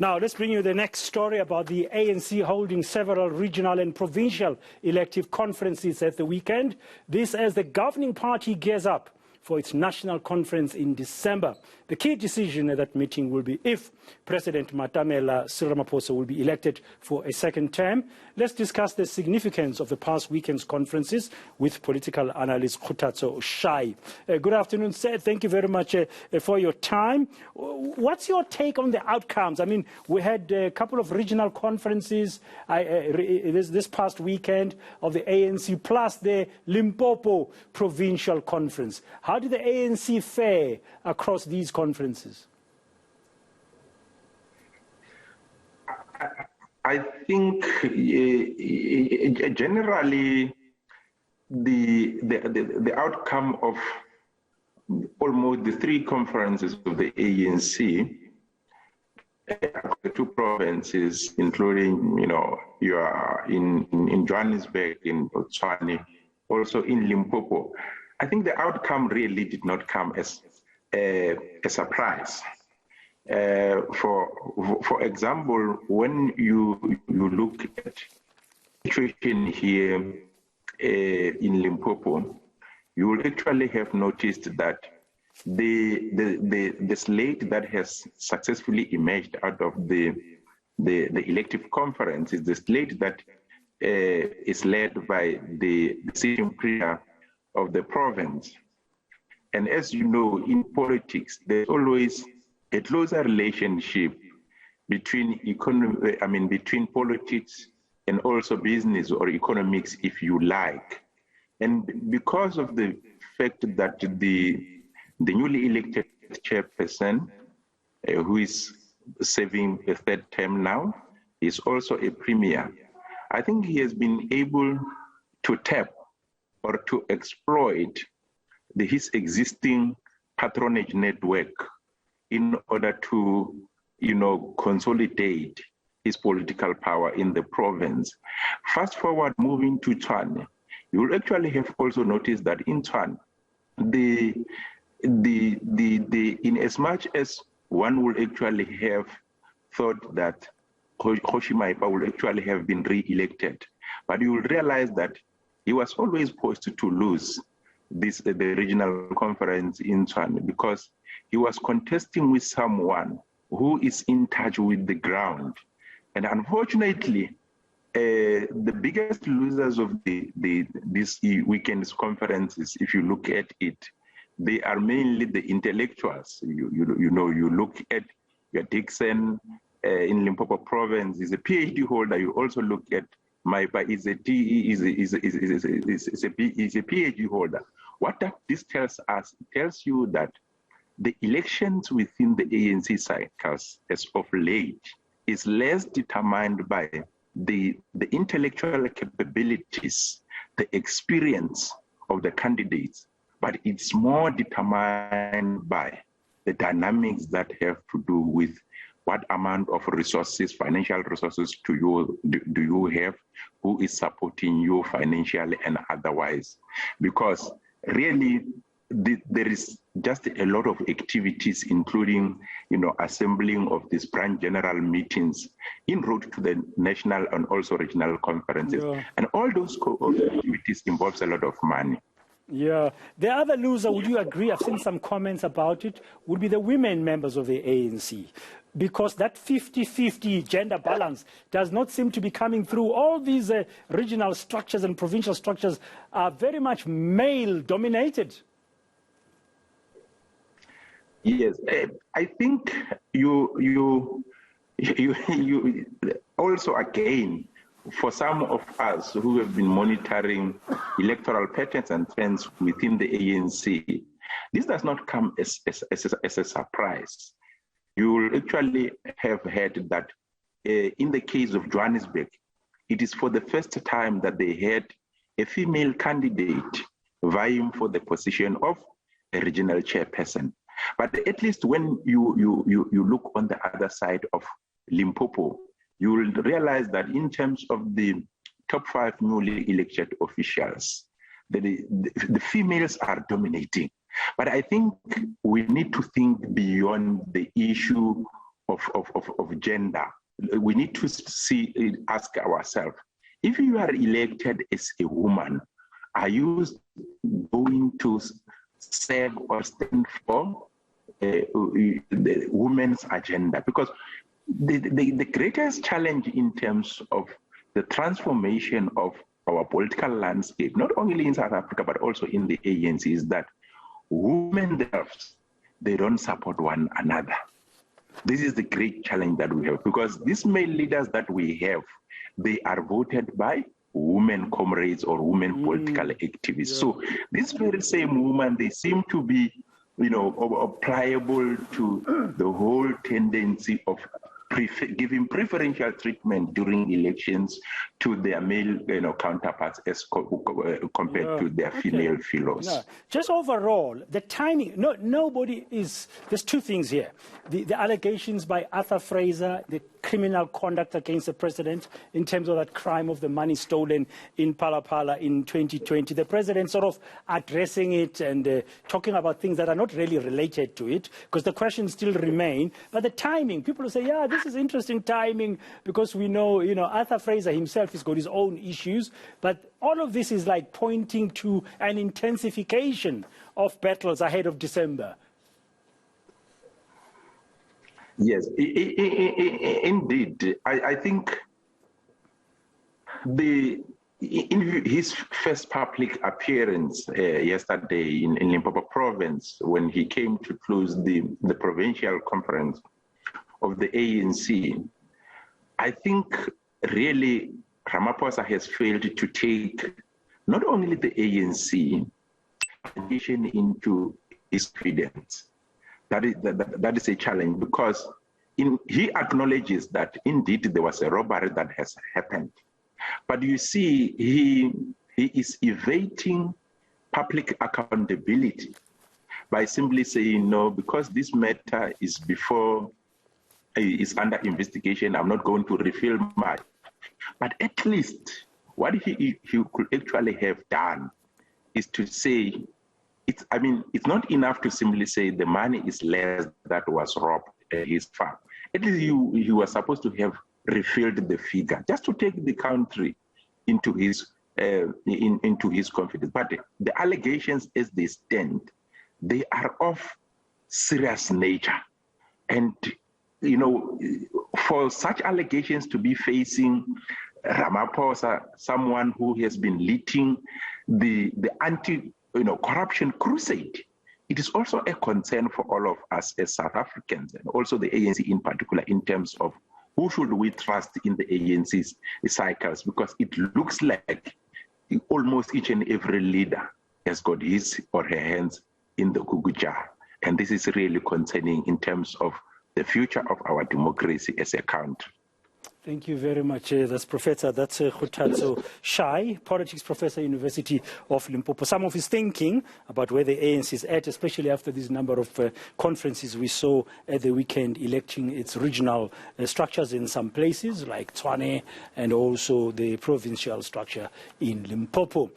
Now, let's bring you the next story about the ANC holding several regional and provincial elective conferences at the weekend. This as the governing party gears up for its national conference in December. The key decision at that meeting will be if President Matamela Cyril Ramaphosa will be elected for a second term. Let's discuss the significance of the past weekend's conferences with political analyst Kgothatso Shai. Good afternoon, sir. Thank you very much for your time. What's your take on the outcomes? I mean, we had a couple of regional conferences this past weekend of the ANC, plus the Limpopo provincial conference. How did the ANC fare across these conferences? I think generally the outcome of almost the three conferences of the ANC, the two provinces, including, you are in Johannesburg, in Botswana, also in Limpopo. I think the outcome really did not come as a surprise. For example, when you look at the situation here in Limpopo, you will actually have noticed that the slate that has successfully emerged out of the elective conference is the slate that is led by the sitting premier of the province. And as you know, in politics, there's always a closer relationship between between politics and also business or economics, if you like. And because of the fact that the newly elected chairperson, who is serving a third term now, is also a premier, I think he has been able to tap or to exploit his existing patronage network in order to, consolidate his political power in the province. Fast forward, moving to Tshwane, you will actually have also noticed that in Tshwane, in as much as one will actually have thought that Kgoshi Mahepa will actually have been re-elected, but you will realize that he was always poised to lose the regional conference in Tshwane because he was contesting with someone who is in touch with the ground. And unfortunately, the biggest losers of this weekend's conferences, if you look at it, they are mainly the intellectuals. You look at your Dixon in Limpopo province, is a PhD holder. You also look at Maipa is a PhD holder. What this tells us, it tells you that the elections within the ANC cycles as of late is less determined by the intellectual capabilities, the experience of the candidates, but it's more determined by the dynamics that have to do with what amount of resources, financial resources do you have, who is supporting you financially and otherwise. Because really, there is just a lot of activities, including, assembling of these branch general meetings en route to the national and also regional conferences. Yeah. And all those activities involves a lot of money. Yeah. The other loser, would you agree, I've seen some comments about it, would be the women members of the ANC. Because that 50-50 gender balance does not seem to be coming through. All these regional structures and provincial structures are very much male-dominated. Yes, I think you also, again, for some of us who have been monitoring electoral patterns and trends within the ANC, this does not come as a surprise. You will actually have heard that in the case of Johannesburg, it is for the first time that they had a female candidate vying for the position of a regional chairperson. But at least when you look on the other side of Limpopo, you will realize that in terms of the top 5 newly elected officials, the females are dominating. But I think we need to think beyond the issue of gender, we need to ask ourselves, if you are elected as a woman, are you going to serve or stand for the women's agenda? Because the greatest challenge in terms of the transformation of our political landscape, not only in South Africa, but also in the ANC, is that women themselves, they don't support one another. This is the great challenge that we have, because these male leaders that we have, they are voted by women comrades or women political activists. Yeah. So this very same woman, they seem to be, pliable to the whole tendency of giving preferential treatment during elections to their male counterparts as compared to their female fellows. No. Just overall, the timing, nobody is, there's two things here. The allegations by Arthur Fraser, the criminal conduct against the president in terms of that crime of the money stolen in Palapala in 2020. The president sort of addressing it and talking about things that are not really related to it, because the questions still remain. But the timing, people will say, yeah, this is interesting timing, because we know, Arthur Fraser himself has got his own issues. But all of this is like pointing to an intensification of battles ahead of December. Yes, indeed. I think in his first public appearance yesterday in Limpopo province, when he came to close the provincial conference of the ANC, I think really Ramaphosa has failed to take not only the ANC into his confidence. That is a challenge, because he acknowledges that indeed there was a robbery that has happened. But you see, he is evading public accountability by simply saying, no, because this matter is under investigation, I'm not going to reveal much. But at least what he could actually have done is to say, it's not enough to simply say the money is less that was robbed at his farm. At least he was supposed to have refilled the figure, just to take the country into his confidence. But the allegations as they stand, they are of serious nature. And, for such allegations to be facing Ramaphosa, someone who has been leading the corruption crusade, it is also a concern for all of us as South Africans, and also the ANC in particular, in terms of who should we trust in the ANC's cycles, because it looks like almost each and every leader has got his or her hands in the cuckoo jar. And this is really concerning in terms of the future of our democracy as a country. Thank you very much. That's Kgothatso Shai, politics professor, University of Limpopo. Some of his thinking about where the ANC is at, especially after this number of conferences we saw at the weekend, electing its regional structures in some places like Tshwane, and also the provincial structure in Limpopo.